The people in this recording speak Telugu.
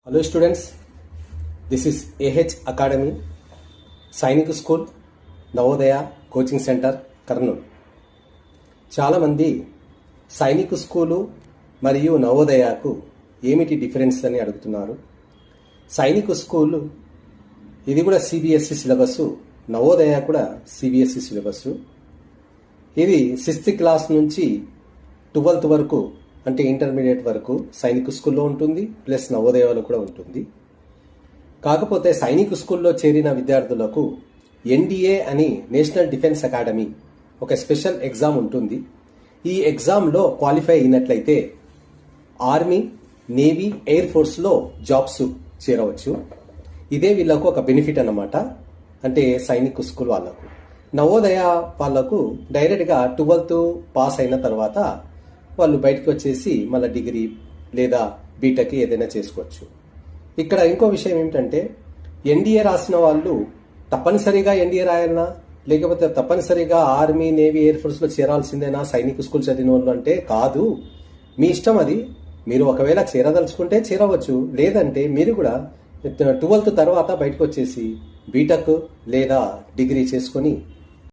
Hello students, this is AH Academy, Sainik school, Navodaya coaching centre, Kurnool. చాలామంది సైనిక్ స్కూలు మరియు నవోదయకు ఏమిటి డిఫరెన్స్ అని అడుగుతున్నారు. సైనిక్ స్కూలు ఇది కూడా సిబిఎస్ఈ సిలబస్, నవోదయ కూడా సిబిఎస్ఈ సిలబస్. ఇది 6th క్లాస్ నుంచి 12th వరకు అంటే ఇంటర్మీడియట్ వరకు సైనిక్ స్కూల్లో ఉంటుంది, ప్లస్ నవోదయలో కూడా ఉంటుంది. కాకపోతే సైనిక్ స్కూల్లో చేరిన విద్యార్థులకు ఎన్డీఏ అని నేషనల్ డిఫెన్స్ అకాడమీ ఒక స్పెషల్ ఎగ్జామ్ ఉంటుంది. ఈ ఎగ్జామ్లో క్వాలిఫై అయినట్లయితే ఆర్మీ, నేవీ, ఎయిర్ ఫోర్స్లో జాబ్స్ చేరవచ్చు. ఇదే వీళ్ళకు ఒక బెనిఫిట్ అన్నమాట. అంటే సైనిక్ స్కూల్ వాళ్ళకు. నవోదయ వాళ్ళకు డైరెక్ట్గా 12th పాస్ అయిన తర్వాత వాళ్ళు బయటకు వచ్చేసి మళ్ళీ డిగ్రీ లేదా బీటెక్ ఏదైనా చేసుకోవచ్చు. ఇక్కడ ఇంకో విషయం ఏమిటంటే ఎన్డీఏ రాసిన వాళ్ళు తప్పనిసరిగా ఎన్డీఏ రాయాలన్నా లేకపోతే తప్పనిసరిగా ఆర్మీ, నేవీ, ఎయిర్ ఫోర్స్లో చేరాల్సిందేనా సైనిక్ స్కూల్ చదివిన వాళ్ళు అంటే కాదు. మీ ఇష్టం అది. మీరు ఒకవేళ చేరదలుచుకుంటే చేరవచ్చు, లేదంటే మీరు కూడా 12th తర్వాత బయటకు వచ్చేసి బీటెక్ లేదా డిగ్రీ చేసుకొని